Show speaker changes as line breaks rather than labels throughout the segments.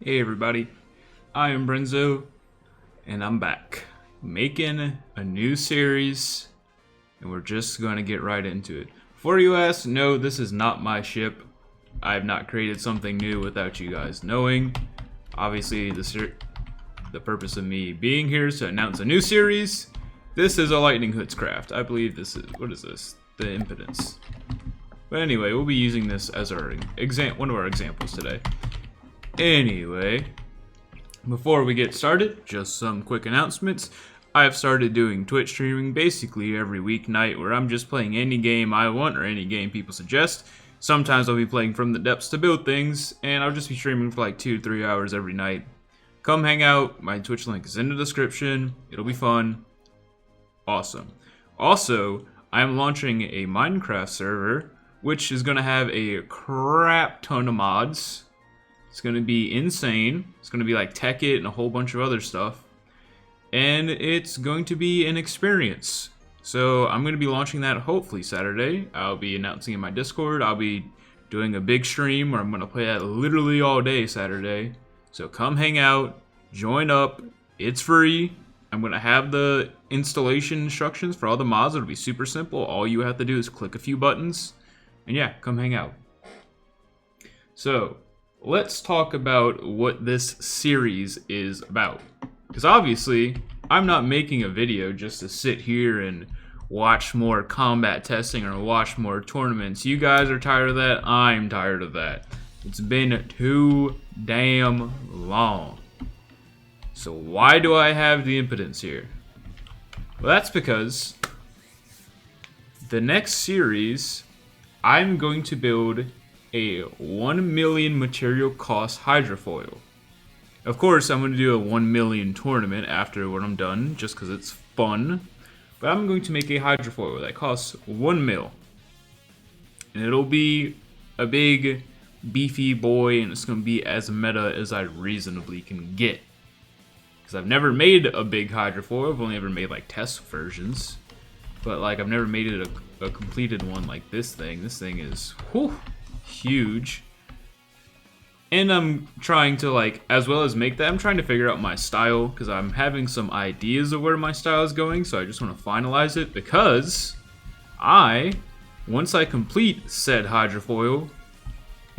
Hey everybody, I am Brenzo, and I'm back, making a new series, and we're just going to get right into it. Before you ask, no, this is not my ship. I have not created something new without you guys knowing. Obviously, the purpose of me being here is to announce a new series. This is a Lightning Hoods craft. I believe this is, what is this? The Impotence. But anyway, we'll be using this as our one of our examples today. Anyway, before we get started, just some quick announcements. I have started doing Twitch streaming basically every weeknight where I'm just playing any game I want or any game people suggest. Sometimes I'll be playing From the Depths to build things, and I'll just be streaming for like 2 to 3 hours every night. Come hang out. My Twitch link is in the description. It'll be fun. Awesome. Also, I'm launching a Minecraft server, which is going to have a crap ton of mods. It's going to be insane. It's going to be like Tekkit and a whole bunch of other stuff. And it's going to be an experience. So I'm going to be launching that hopefully Saturday. I'll be announcing in my Discord. I'll be doing a big stream where I'm going to play that literally all day Saturday. So come hang out, join up. It's free. I'm going to have the installation instructions for all the mods. It'll be super simple. All you have to do is click a few buttons. And yeah, come hang out. So let's talk about what this series is about. Because obviously, I'm not making a video just to sit here and watch more combat testing or watch more tournaments. You guys are tired of that. I'm tired of that. It's been too damn long. So why do I have the Impotence here? Well, that's because the next series, I'm going to build a 1 million material cost hydrofoil. Of course, I'm going to do a 1 million tournament after when I'm done, just because it's fun. But I'm going to make a hydrofoil that costs 1 mil. And it'll be a big, beefy boy, and it's going to be as meta as I reasonably can get. Because I've never made a big hydrofoil, I've only ever made like test versions. But like, I've never made it a completed one like this thing. This thing is, whew, huge. And I'm trying to, like, as well as make that, I'm trying to figure out my style, because I'm having some ideas of where my style is going, so I just want to finalize it, because once I complete said hydrofoil,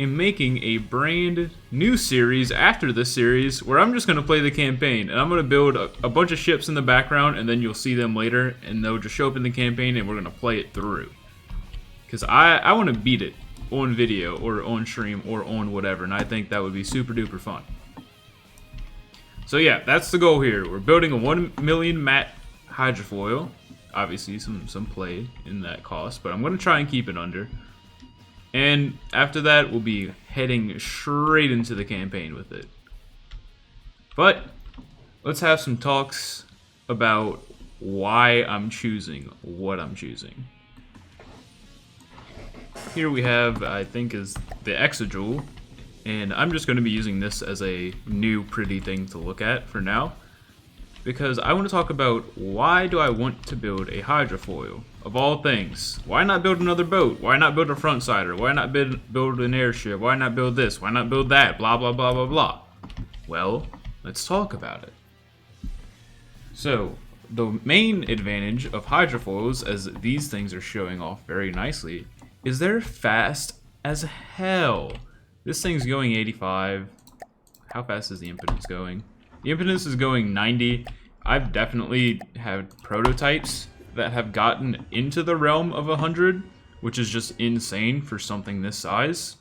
am making a brand new series after this series, where I'm just going to play the campaign, and I'm going to build a bunch of ships in the background, and then you'll see them later, and they'll just show up in the campaign, and we're going to play it through. Because I want to beat it on video or on stream or on whatever, and I think that would be super duper fun. So yeah, that's the goal here. We're building a 1 million mat hydrofoil. Obviously some play in that cost, but I'm going to try and keep it under. And after that, we'll be heading straight into the campaign with it. But let's have some talks about why I'm choosing what I'm choosing. Here we have, I think, is the Exojewel, and I'm just going to be using this as a new pretty thing to look at for now, because I want to talk about why do I want to build a hydrofoil, of all things. Why not build another boat? Why not build a front-sider? Why not build an airship? Why not build this? Why not build that? Blah, blah, blah, blah, blah. Well, let's talk about it. So, the main advantage of hydrofoils, as these things are showing off very nicely, is they're fast as hell. This thing's going 85. How fast is the Impotence going? The Impotence is going 90. I've definitely had prototypes that have gotten into the realm of 100, which is just insane for something this size.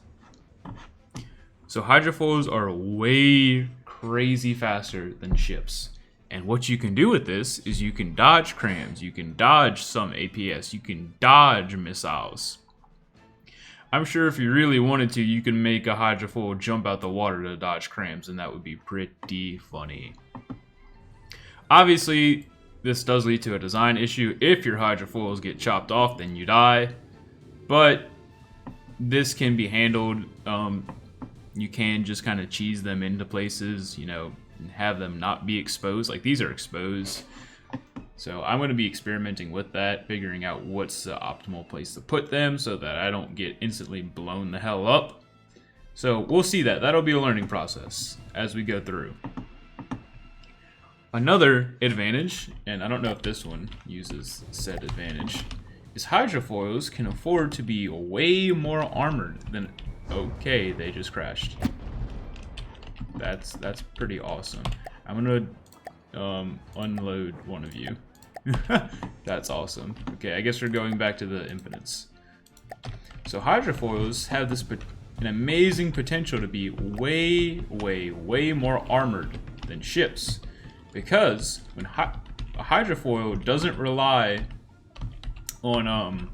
So hydrofoils are way crazy faster than ships. And what you can do with this is you can dodge crams, you can dodge some APS, you can dodge missiles. I'm sure if you really wanted to, you can make a hydrofoil jump out the water to dodge crams, and that would be pretty funny. Obviously, this does lead to a design issue. If your hydrofoils get chopped off, then you die. But this can be handled. You can just kind of cheese them into places, you know, and have them not be exposed. Like, these are exposed. So I'm going to be experimenting with that, figuring out what's the optimal place to put them so that I don't get instantly blown the hell up. So we'll see that. That'll be a learning process as we go through. Another advantage, and I don't know if this one uses said advantage, is hydrofoils can afford to be way more armored than... Okay, they just crashed. That's pretty awesome. I'm gonna unload one of you. That's awesome. Okay, I guess we're going back to the impotence. So hydrofoils have an amazing potential to be way more armored than ships, because when a hydrofoil doesn't rely on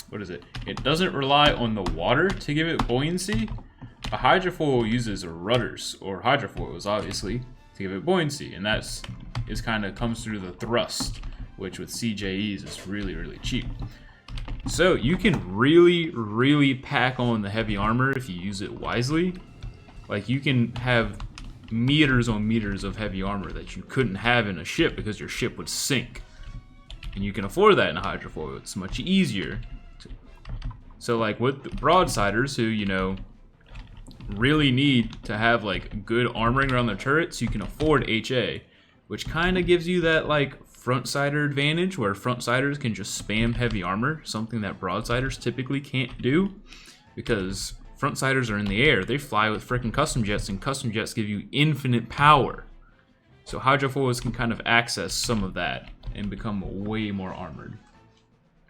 what is it? It doesn't rely on the water to give it buoyancy. A hydrofoil uses rudders, or hydrofoils obviously, to give it buoyancy, and that's kind of comes through the thrust, which with CJEs is really cheap. So you can really pack on the heavy armor if you use it wisely. Like, you can have meters on meters of heavy armor that you couldn't have in a ship because your ship would sink. And you can afford that in a hydrofoil. It's much easier. So like with the broadsiders who, you know, really need to have like good armoring around their turrets, you can afford HA, which kind of gives you that like front-sider advantage where front-siders can just spam heavy armor, something that broadsiders typically can't do because front-siders are in the air. They fly with freaking custom jets, and custom jets give you infinite power. So hydrofoils can kind of access some of that and become way more armored.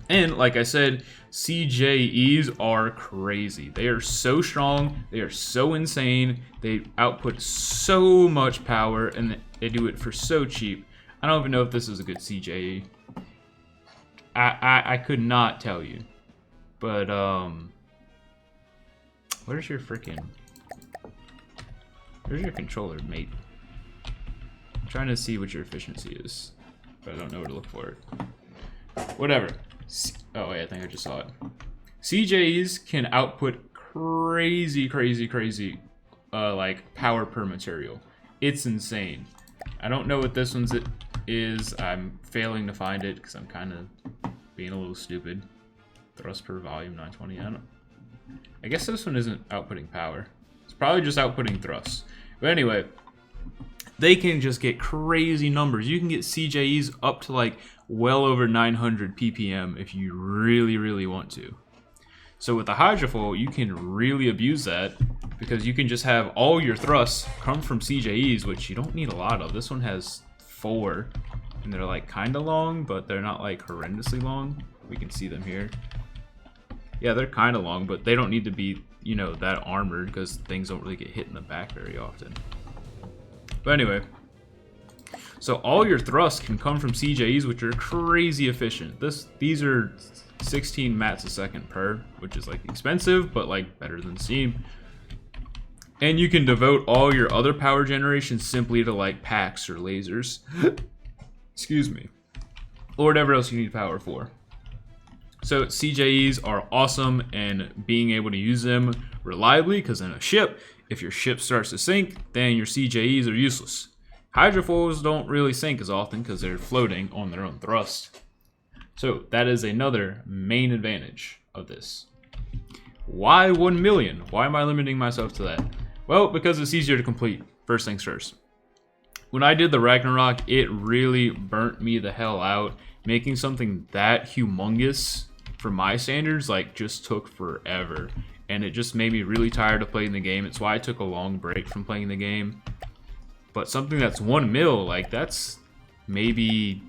And like I said, CJEs are crazy. They are so strong, they are so insane, they output so much power, and they do it for so cheap. I don't even know if this is a good CJE. I could not tell you. But where's your controller, mate? I'm trying to see what your efficiency is, but I don't know where to look for it. Whatever. Oh wait, I think I just saw it. CJs can output crazy like power per material. It's insane. I don't know what this one's is. I'm failing to find it because I'm kind of being a little stupid. Thrust per volume 920. I guess this one isn't outputting power. It's probably just outputting thrust. But anyway, they can just get crazy numbers. You can get CJEs up to like well over 900 ppm if you really want to. So with the hydrofoil, you can really abuse that because you can just have all your thrusts come from CJEs, which you don't need a lot of. This one has 4, and they're like kind of long, but they're not like horrendously long. We can see them here. Yeah, they're kind of long, but they don't need to be, you know, that armored because things don't really get hit in the back very often. But anyway, so all your thrusts can come from CJEs, which are crazy efficient. These are 16 mats a second per, which is like expensive, but like better than Steam. And you can devote all your other power generation simply to like packs or lasers. Excuse me. Or whatever else you need power for. So CJEs are awesome, and being able to use them reliably, because in a ship, if your ship starts to sink, then your CJEs are useless. Hydrofoils don't really sink as often because they're floating on their own thrust. So that is another main advantage of this. Why 1 million? Why am I limiting myself to that? Well, because it's easier to complete, first things first. When I did the Ragnarok, it really burnt me the hell out. Making something that humongous for my standards like just took forever. And it just made me really tired of playing the game. It's why I took a long break from playing the game. But something that's 1 mil, like that's maybe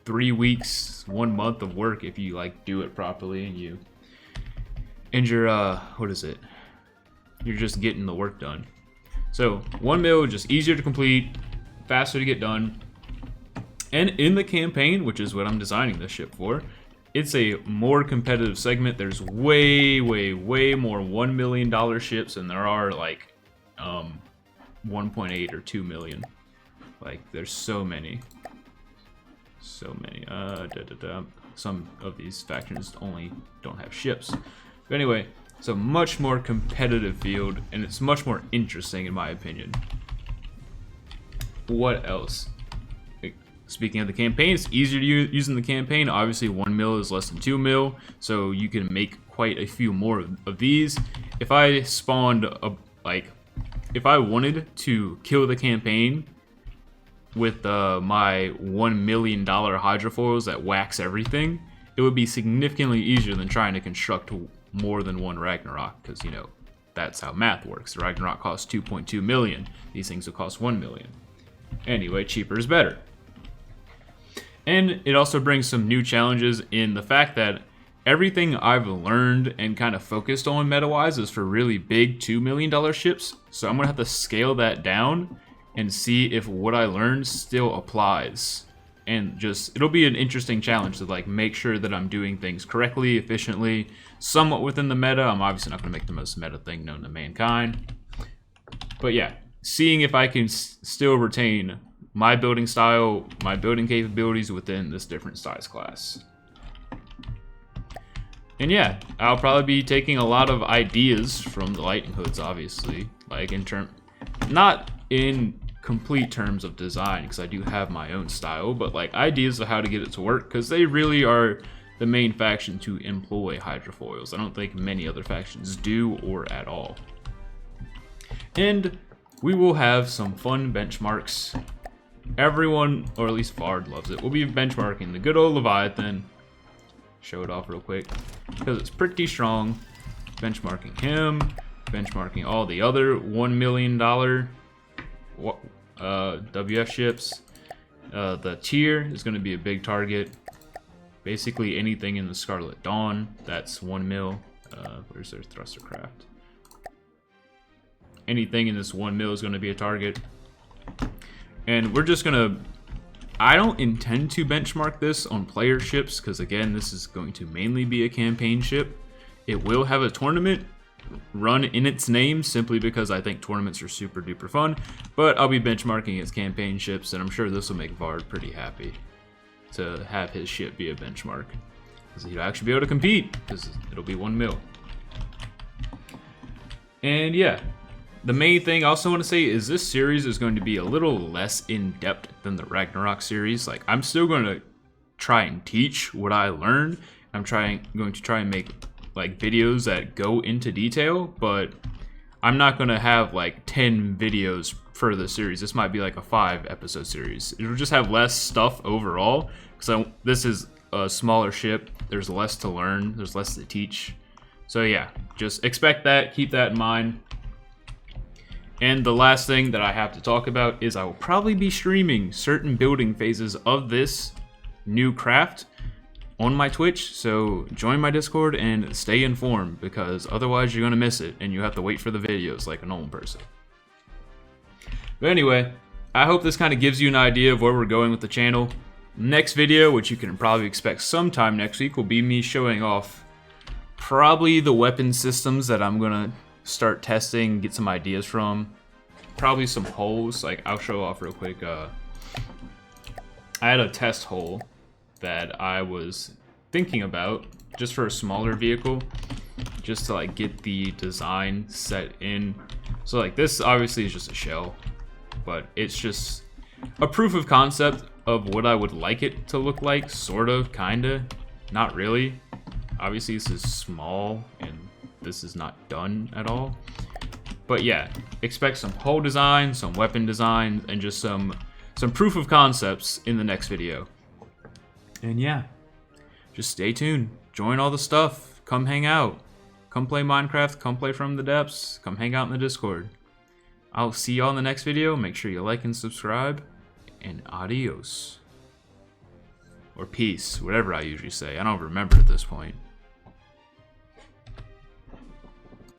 3 weeks, 1 month of work if you like do it properly and you're what is it? You're just getting the work done. So 1 mil, just easier to complete, faster to get done. And in the campaign, which is what I'm designing this ship for, it's a more competitive segment. There's way more $1 million ships than there are like 1.8 or 2 million. Like there's so many. Some of these factions only don't have ships. But anyway, it's a much more competitive field, and it's much more interesting in my opinion. What else? Speaking of the campaign, it's easier to use in the campaign. Obviously 1 mil is less than 2 mil, so you can make quite a few more of these. If I spawned if I wanted to kill the campaign with my $1 million hydrofoils that wax everything, it would be significantly easier than trying to construct more than one Ragnarok, because, you know, that's how math works. The Ragnarok costs 2.2 million. These things will cost 1 million. Anyway, cheaper is better. And it also brings some new challenges in the fact that everything I've learned and kind of focused on meta-wise is for really big $2 million ships. So I'm going to have to scale that down and see if what I learned still applies. And just, it'll be an interesting challenge to like make sure that I'm doing things correctly, efficiently, somewhat within the meta. I'm obviously not going to make the most meta thing known to mankind. But yeah, seeing if I can still retain my building style, my building capabilities within this different size class. And yeah, I'll probably be taking a lot of ideas from the Lightning Hoods, obviously. Like not in complete terms of design, because I do have my own style, but like ideas of how to get it to work, because they really are the main faction to employ hydrofoils. I don't think many other factions do, or at all. And we will have some fun benchmarks. Everyone, or at least Vard loves it, we'll be benchmarking the good old Leviathan. Show it off real quick, because it's pretty strong. Benchmarking him, benchmarking all the other $1 million WF ships. The tier is going to be a big target. Basically anything in the Scarlet Dawn, that's 1 mil. Where's their thruster craft? Anything in this 1 mil is going to be a target. And we're just going to... I don't intend to benchmark this on player ships, because again, this is going to mainly be a campaign ship. It will have a tournament run in its name, simply because I think tournaments are super duper fun, but I'll be benchmarking its campaign ships, and I'm sure this will make Vard pretty happy to have his ship be a benchmark, because he'll actually be able to compete, because it'll be 1 mil. And yeah, the main thing I also want to say is this series is going to be a little less in-depth than the Ragnarok series. Like, I'm still going to try and teach what I learned. I'm going to try and make like videos that go into detail, but I'm not going to have like 10 videos for the series. This might be like a 5-episode series. It'll just have less stuff overall, because this is a smaller ship. There's less to learn. There's less to teach. So yeah, just expect that. Keep that in mind. And the last thing that I have to talk about is I will probably be streaming certain building phases of this new craft on my Twitch, so join my Discord and stay informed, because otherwise you're going to miss it and you have to wait for the videos like a normal person. But anyway, I hope this kind of gives you an idea of where we're going with the channel. Next video, which you can probably expect sometime next week, will be me showing off probably the weapon systems that I'm going to start testing, get some ideas from. Probably some holes, like I'll show off real quick. I had a test hole that I was thinking about just for a smaller vehicle, just to like get the design set in. So like this obviously is just a shell, but it's just a proof of concept of what I would like it to look like, sort of, kinda, not really. Obviously this is small and this is not done at all. But yeah, expect some hull design, some weapon design, and just some proof of concepts in the next video. And yeah, just stay tuned. Join all the stuff. Come hang out. Come play Minecraft. Come play From the Depths. Come hang out in the Discord. I'll see y'all in the next video. Make sure you like and subscribe. And adios. Or peace, whatever I usually say. I don't remember at this point.